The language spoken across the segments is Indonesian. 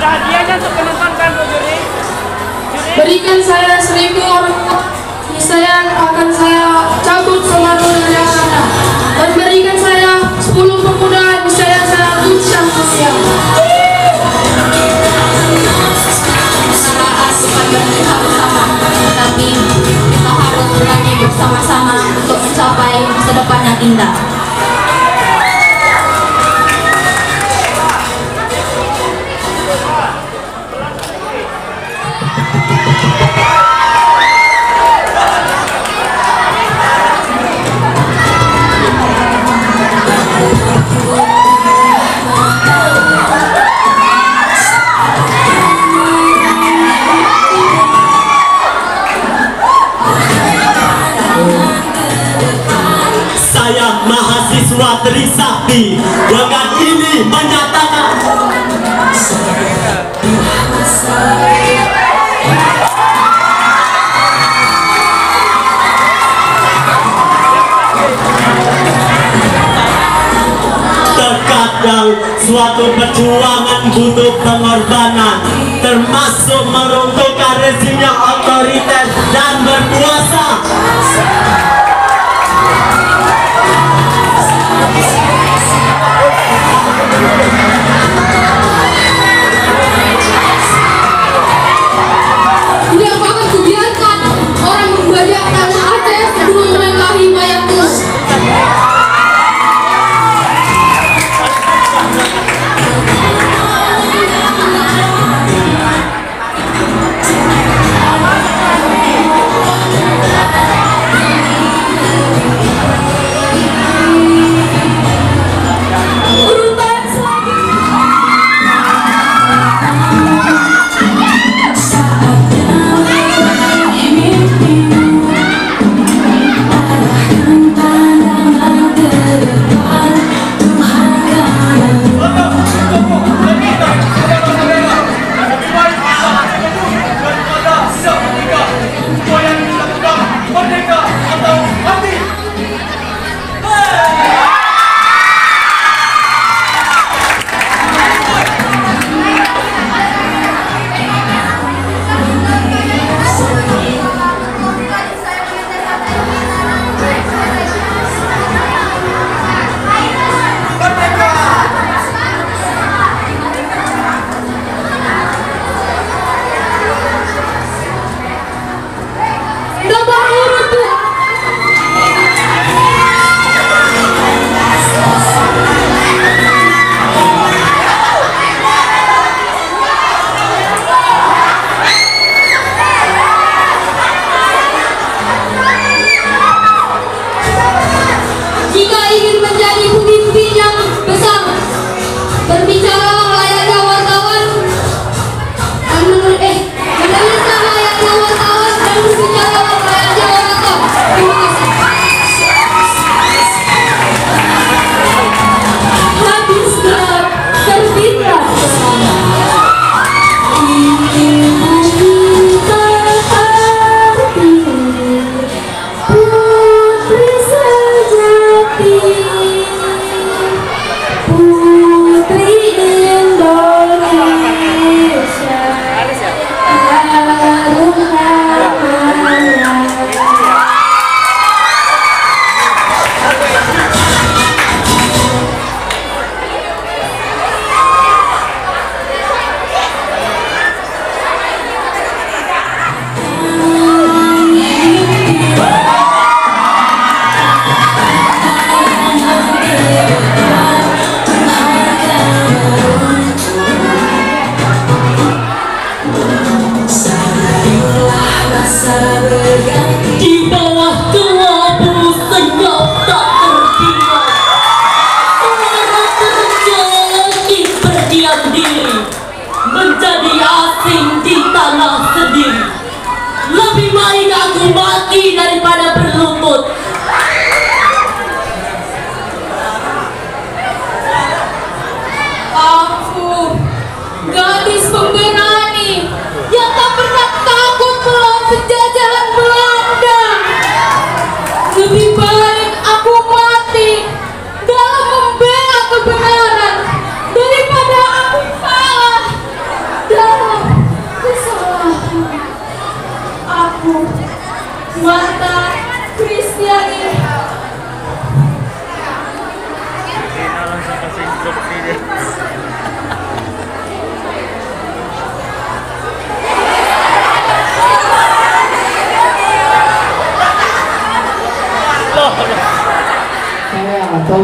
hadiahnya untuk penonton kan Bu Juri? Berikan saya 1.000 orang, saya akan saya cabut seluruh yang ada, dan berikan saya 10 pemuda saya tuliskan sosial. Bukan berarti harus sama, tapi kita harus berani bersama-sama untuk mencapai masa depan yang indah. Saya mahasiswa Trisakti dengan ini menyatakan terkadang suatu perjuangan butuh pengorbanan, termasuk meruntuhkan rezim yang otoriter dan berkuasa. Tidak akan kubiarkan orang berbajak tanah Aceh sebelum menikahi mayatku.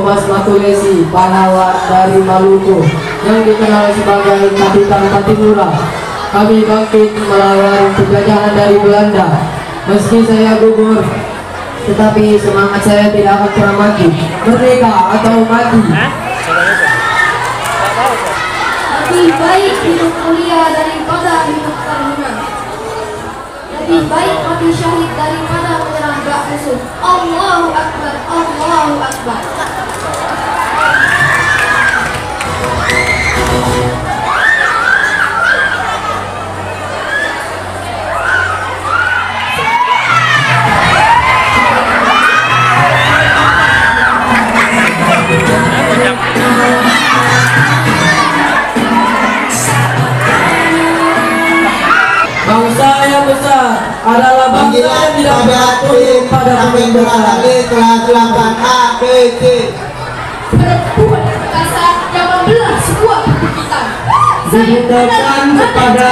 Thomas Matulesi, pahlawan dari Maluku yang dikenal sebagai Kapitan Patimura. Kami bangkit melawan penjajahan dari Belanda. Meski saya gugur, tetapi semangat saya tidak akan pernah mati. Merdeka atau mati. Lebih baik hidup mulia daripada hidup terhina. Lebih baik mati syahid daripada menyerang bak musuh. Allahu Akbar, Allahu Akbar. Bangsa yang besar adalah bangsa yang tidak bergantung pada pemerintahan. Kelas-kelasan ABC. Perempuan perkasa yang membelah sebuah perbukitan. Dibutuhkan kepada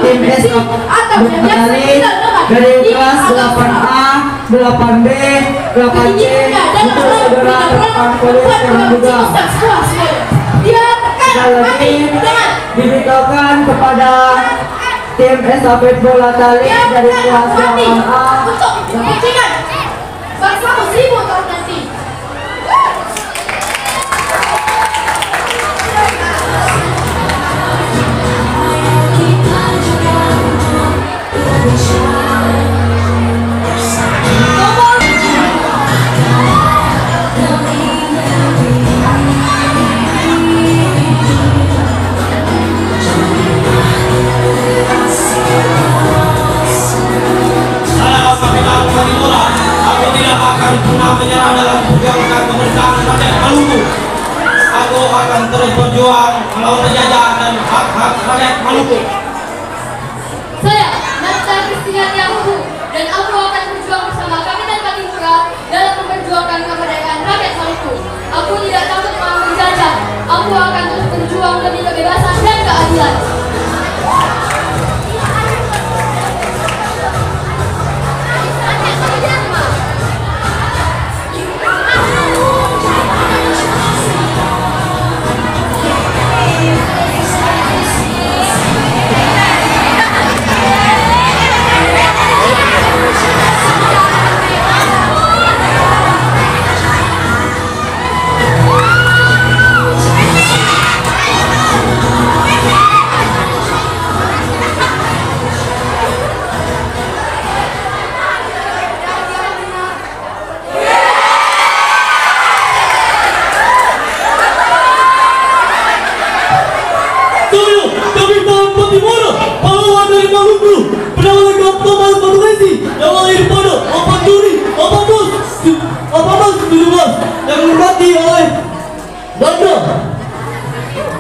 tim esok berkali dari kelas 8A, 8B, 8C untuk segera terapkan polis yang juga. Sekali lagi diberitahukan kepada tim estafet bola tali dari kelas 8A untuk kepentingan bangsamu 1000 tahun nanti. Aku tidak akan pernah menyerah dalam perjuangan kemerdekaan rakyat Maluku. Aku akan terus berjuang melawan penjajahan dan hak-hak rakyat Maluku. Saya, Nasta Kristina Tiahuhu, dan aku akan berjuang bersama Kapitan Patimura dalam memperjuangkan kemerdekaan rakyat Maluku. Aku tidak takut melawan penjajah. Aku akan terus berjuang demi kebebasan dan keadilan.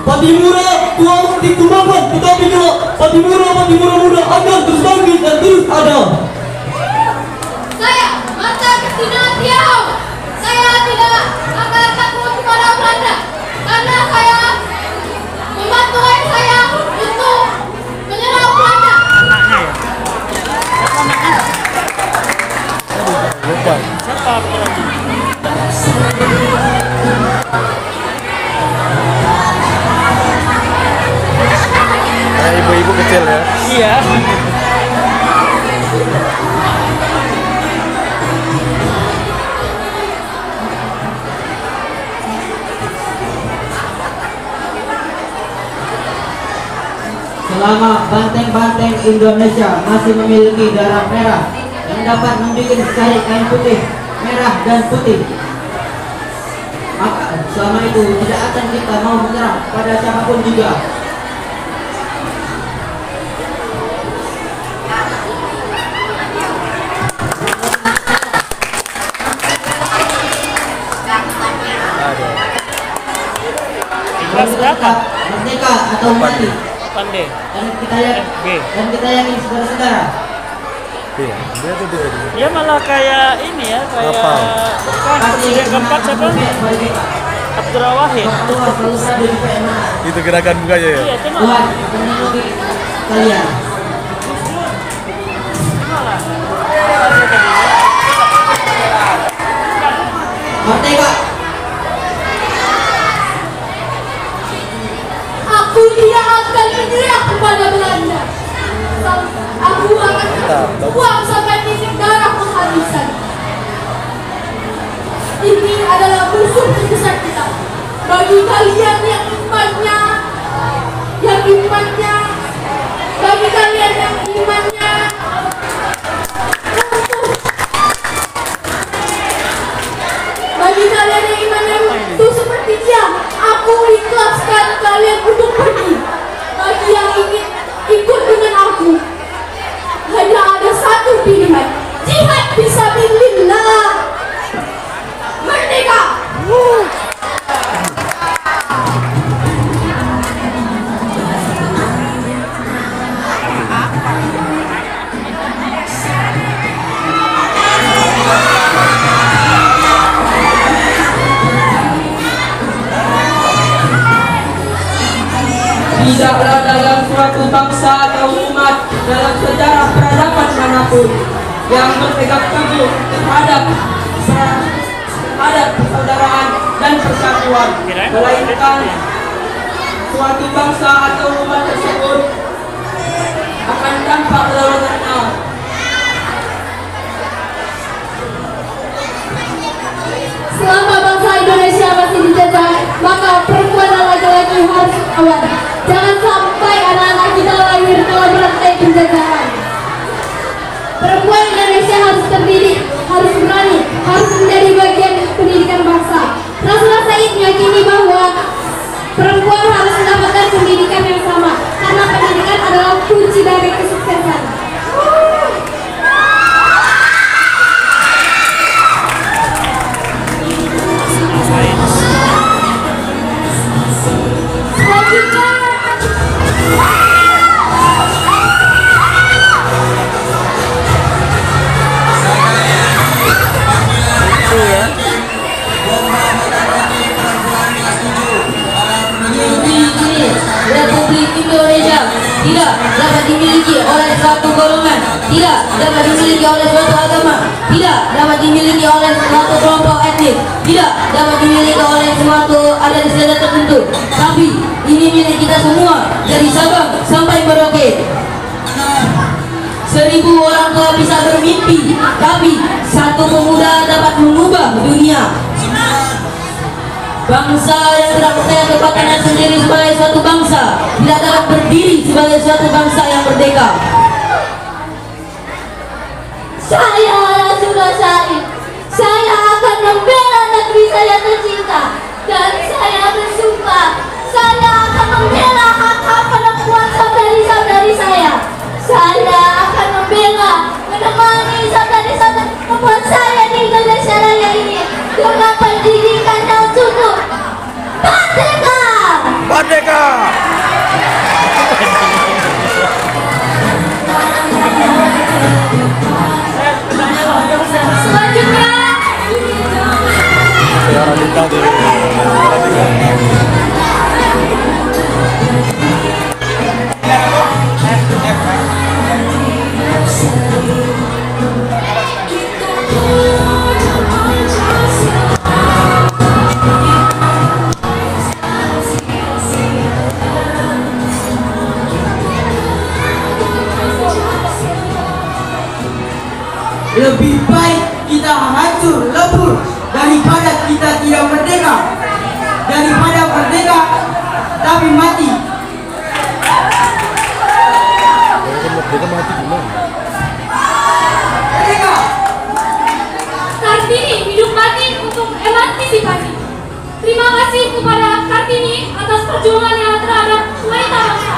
Patimura tuang dikembangkan, tetapi kalau Patimura muda akan terus bangkit dan terus ada. Saya, Nasta Kristina Tiahuhu. Saya tidak akan takut kepada Belanda karena saya membantu ayah saya untuk menyerang Belanda. Ibu-ibu kecil ya. Iya. Selama banteng-banteng Indonesia masih memiliki darah merah yang dapat membuat secari kain putih, merah dan putih, maka selama itu tidak akan kita mau menyerah pada siapapun juga. Merdeka atau mati. Pandai. Dan kita yakin saudara-saudara. Iya, dia tuh dia. Ya malah kayak ini ya, kayak bukan presiden keempat siapa? Abdurrahman Wahid. Itu gerakan mukanya ya. Iya, itu Tuhan, malah. menolongi kalian. Merdeka. Aku akan buang sampai titik darah penghabisan. Ini adalah musuh terbesar kita. Bagi kalian yang imannya, bagi kalian yang imannya itu seperti dia, aku ikhlaskan kalian untuk pergi. Bagi yang ingin ikut dengan aku, hanya ada satu pilihan: jihad fisabilillah. Merdeka! Tidaklah dalam suatu bangsa atau umat dalam sejarah peradaban manapun yang berpegang teguh terhadap persaudaraan dan persatuan, melainkan suatu bangsa atau umat tersebut akan tampak lelotnya. Selama bangsa Indonesia masih dijajah, maka perempuan dan laki-laki harus awal. Jangan sampai anak-anak kita lahir dalam rantai penjajahan. Perempuan Indonesia harus terdidik, harus berani, harus menjadi bagian pendidikan bangsa. Rasulullah Said meyakini bahwa perempuan harus mendapatkan pendidikan yang sama, karena pendidikan adalah kunci dari kesuksesan. Republik Indonesia tidak dapat dimiliki oleh suatu golongan, tidak dapat dimiliki oleh suatu agama, tidak dapat dimiliki oleh suatu kelompok etnis, tidak dapat dimiliki oleh suatu adat istiadat tertentu, tapi ini milik kita semua dari Sabang sampai Merauke. 1000 orang tua bisa bermimpi, tapi satu pemuda dapat mengubah dunia. Bangsa yang tidak percaya kepada sendiri sebagai suatu bangsa tidak dapat berdiri sebagai suatu bangsa yang merdeka. Saya Rasulullah Said, saya akan membela negeri saya tercinta, dan saya bersumpah saya akan membela hak-hak perempuan saudari-saudari saya. Saya akan membela, menemani saudari-saudari perempuan saya di Indonesia Raya ini dengan pendidikan yang cukup. Merdeka! Merdeka! Selanjutnya lebih baik kita hancur lebur daripada kita tidak merdeka, daripada merdeka tapi mati. Merdeka! Kartini hidup mati untuk emantisipasi. Terima kasih kepada Kartini atas perjuangannya terhadap wanita bangsa.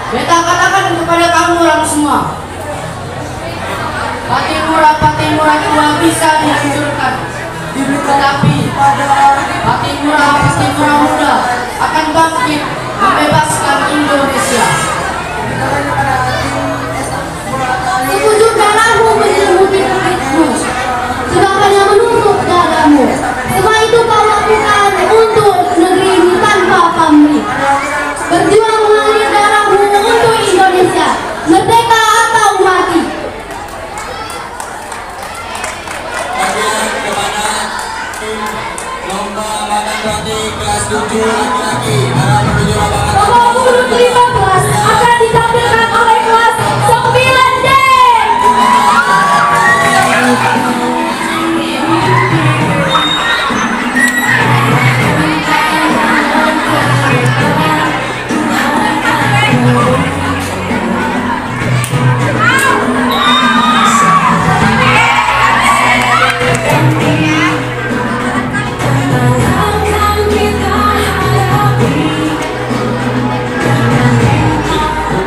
Beta katakan kepada kamu orang semua, Patimura tua bisa dihancurkan, tetapi pada Patimura muda akan bangkit membebaskan Indonesia. Sekujur darahmu menyelimuti kulitmu, segalanya menusuk dadamu. Semua itu kau lakukan untuk negerimu tanpa pamrih. Berjuang mengalir darahmu untuk Indonesia, merdeka atau mati. Lomba makan roti kelas 7 laki-laki. Para penuju lapangan. Nomor urut 15 akan ditampilkan oleh kelas 9D.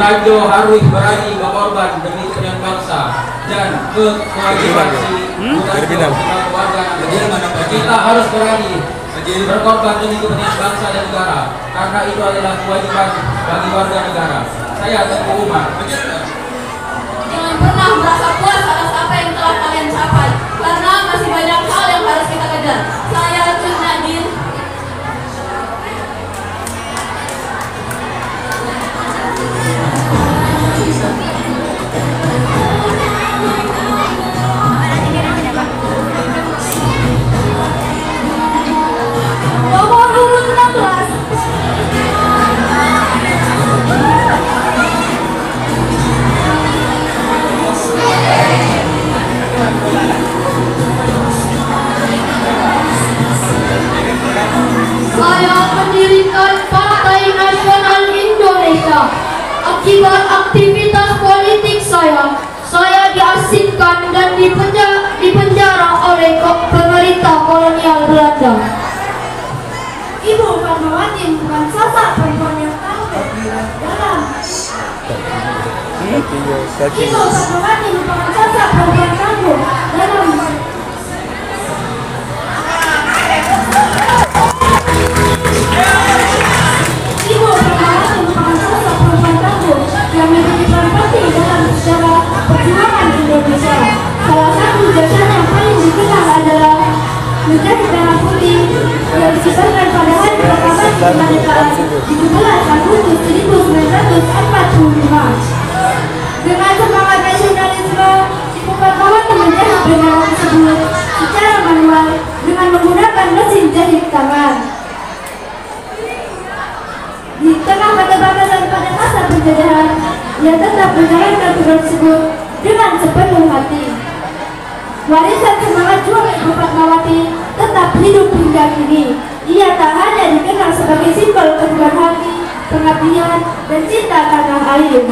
Tanjo harus berani berkorban demi kepentingan bangsa dan kewajiban kita harus berani berkorban demi kepentingan bangsa dan negara karena itu adalah kewajiban bagi warga negara. Saya Tengku Umar. Jangan pernah merasa puas atas apa yang telah kalian capai, karena masih banyak hal yang harus kita kejar. Saya Cut Nadine. Nomor urut 16. Saya mendirikan Partai Nasional Indonesia. Akibat aktivitas politik saya diasingkan dan dipenjara oleh pemerintah kolonial Belanda. Ibu Fatmawati bukan sosok perempuan yang tahu dalam. Ibu Fatmawati bukan sosok perempuan tangguh dalam. Ibu Fatmawati bukan sosok perempuan tangguh yang memiliki peran penting dalam sejarah perjuangan Indonesia. Salah satu jasa yang paling dikenal adalah menjadi merah putih yang dikibarkan pada hari pertama kemerdekaan 17 Agustus 1945. Dengan semangat nasionalisme, Ibu Fatmawati menjahit bendera tersebut secara manual dengan menggunakan mesin jahit tangan. Di tengah keterbatasan pada masa penjajahan, ia tetap menjalankan tugas tersebut dengan sepenuh hati. Warisan semangat juang Ibu Fatmawati tetap hidup hingga kini. Ia tak hanya dikenal sebagai simbol keteguhan hati, pengabdian, dan cinta tanah air.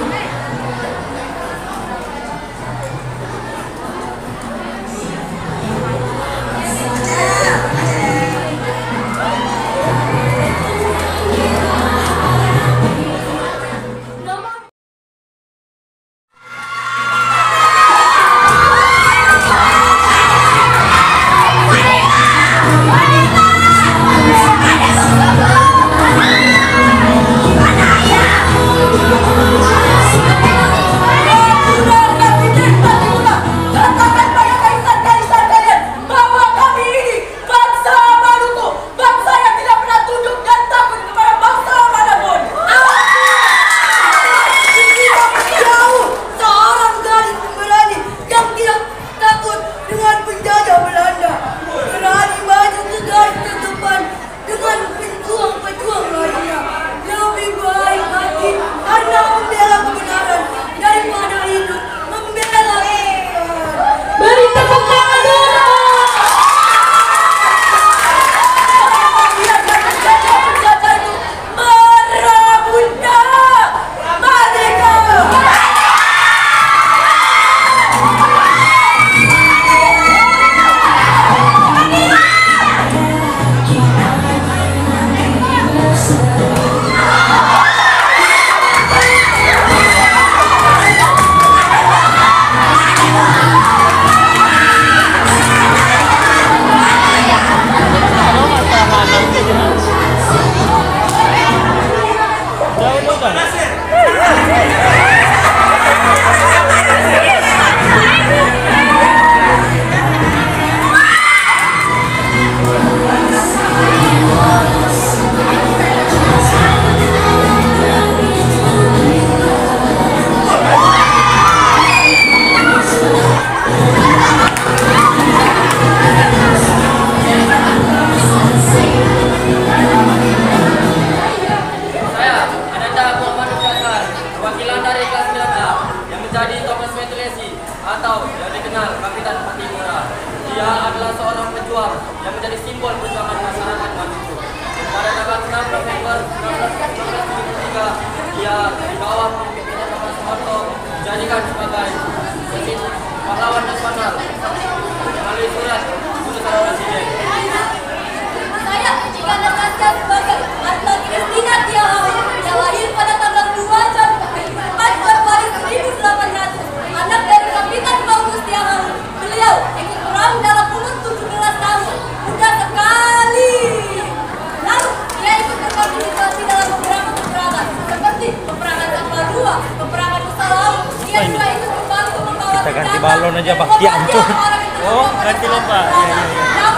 atau yang dikenal Kapitan Patimura. Dia adalah seorang pejuang yang menjadi simbol perjuangan masyarakat Maluku. Pada tanggal 6 November 1973, dia di bawah pimpinan Bapak Soeharto dijadikan sebagai pahlawan nasional melalui surat keputusan Presiden. Saya jika Natasha sebagai Atla Kristina Tiahawi yang lahir pada tanggal 2 Februari 1800, anak dari Kapitan Paulus Tiahawi. Beliau ikut perang dalam umur 17 tahun, muda sekali. Lalu dia ikut berpartisipasi dalam beberapa peperangan seperti peperangan Tanggal 2, peperangan Nusa Laut. Dia juga ikut membantu membawa Kita ganti balon aja, Pak. Ya ampun. Oh, ganti lomba. Iya.